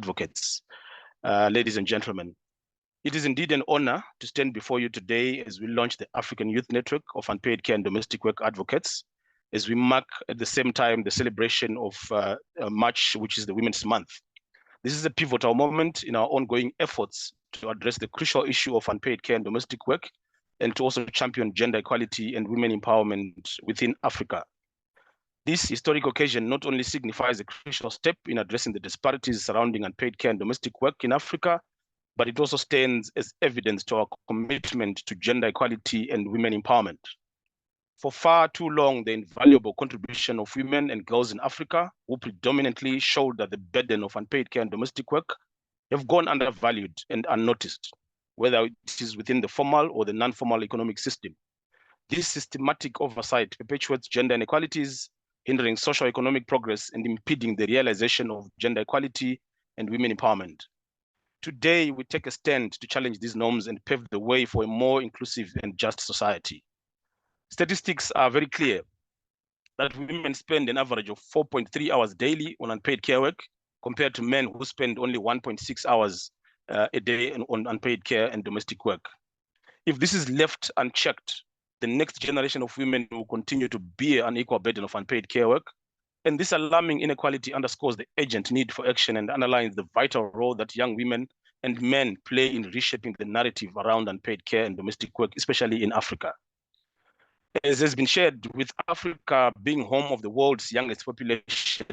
advocates. Ladies and gentlemen, it is indeed an honor to stand before you today as we launch the African Youth Network of Unpaid Care and Domestic Work Advocates, as we mark at the same time the celebration of March, which is the Women's Month. This is a pivotal moment in our ongoing efforts to address the crucial issue of unpaid care and domestic work, and to also champion gender equality and women empowerment within Africa. This historic occasion not only signifies a crucial step in addressing the disparities surrounding unpaid care and domestic work in Africa, but it also stands as evidence to our commitment to gender equality and women empowerment. For far too long, the invaluable contribution of women and girls in Africa, who predominantly shoulder the burden of unpaid care and domestic work, have gone undervalued and unnoticed, whether it is within the formal or the non-formal economic system. This systematic oversight perpetuates gender inequalities, hindering socio-economic progress and impeding the realization of gender equality and women empowerment. Today, we take a stand to challenge these norms and pave the way for a more inclusive and just society. Statistics are very clear that women spend an average of 4.3 hours daily on unpaid care work, compared to men who spend only 1.6 hours a day on unpaid care and domestic work. If this is left unchecked, the next generation of women will continue to bear an equal burden of unpaid care work. And this alarming inequality underscores the urgent need for action and underlines the vital role that young women and men play in reshaping the narrative around unpaid care and domestic work, especially in Africa. As has been shared, with Africa being home of the world's youngest population,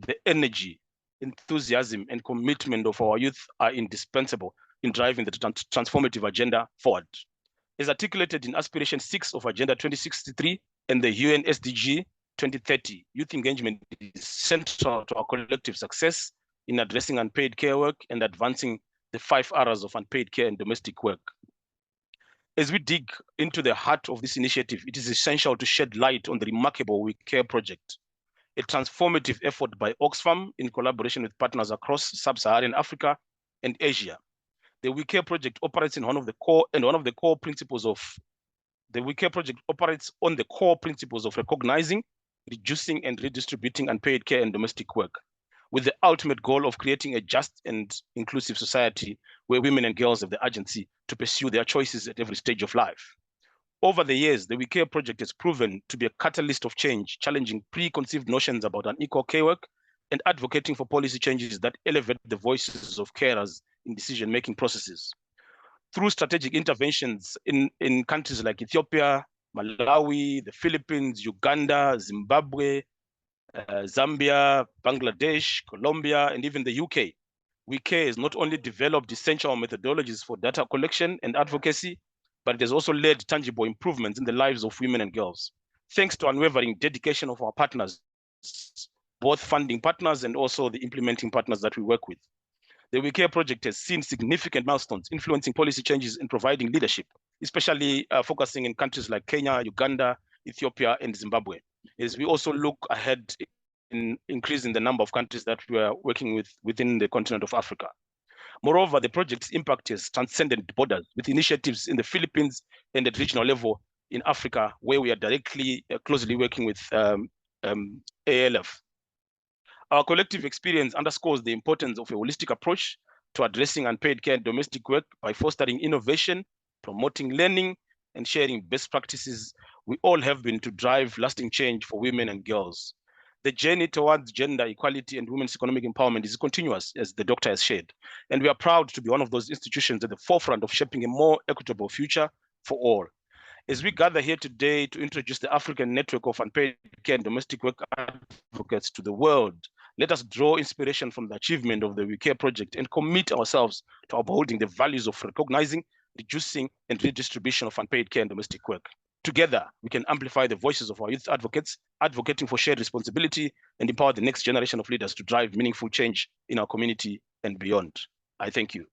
the energy, enthusiasm, and commitment of our youth are indispensable in driving the transformative agenda forward. As articulated in Aspiration 6 of Agenda 2063 and the UN SDG 2030, youth engagement is central to our collective success in addressing unpaid care work and advancing the 5 R's of unpaid care and domestic work. As we dig into the heart of this initiative, it is essential to shed light on the remarkable We Care project, a transformative effort by Oxfam in collaboration with partners across sub-Saharan Africa and Asia. The We Care project operates on the core principles of recognizing, reducing, and redistributing unpaid care and domestic work, with the ultimate goal of creating a just and inclusive society where women and girls have the agency to pursue their choices at every stage of life. Over the years, the We Care project has proven to be a catalyst of change, challenging preconceived notions about unequal care work and advocating for policy changes that elevate the voices of carers in decision-making processes. Through strategic interventions in countries like Ethiopia, Malawi, the Philippines, Uganda, Zimbabwe, Zambia, Bangladesh, Colombia, and even the UK, We Care has not only developed essential methodologies for data collection and advocacy, but it has also led tangible improvements in the lives of women and girls, thanks to unwavering dedication of our partners, both funding partners and also the implementing partners that we work with. The We Care project has seen significant milestones influencing policy changes and providing leadership, especially focusing in countries like Kenya, Uganda, Ethiopia, and Zimbabwe, as we also look ahead in increasing the number of countries that we are working with within the continent of Africa. Moreover, the project's impact has transcended borders, with initiatives in the Philippines and at regional level in Africa, where we are directly closely working with ALF. Our collective experience underscores the importance of a holistic approach to addressing unpaid care and domestic work by fostering innovation, promoting learning, and sharing best practices. We all have been to drive lasting change for women and girls. The journey towards gender equality and women's economic empowerment is continuous, as the doctor has shared, and we are proud to be one of those institutions at the forefront of shaping a more equitable future for all. As we gather here today to introduce the African Network of Unpaid Care and Domestic Work Advocates to the world, let us draw inspiration from the achievement of the We Care project and commit ourselves to upholding the values of recognizing, reducing, and redistribution of unpaid care and domestic work. Together, we can amplify the voices of our youth advocates, advocating for shared responsibility, and empower the next generation of leaders to drive meaningful change in our community and beyond. I thank you.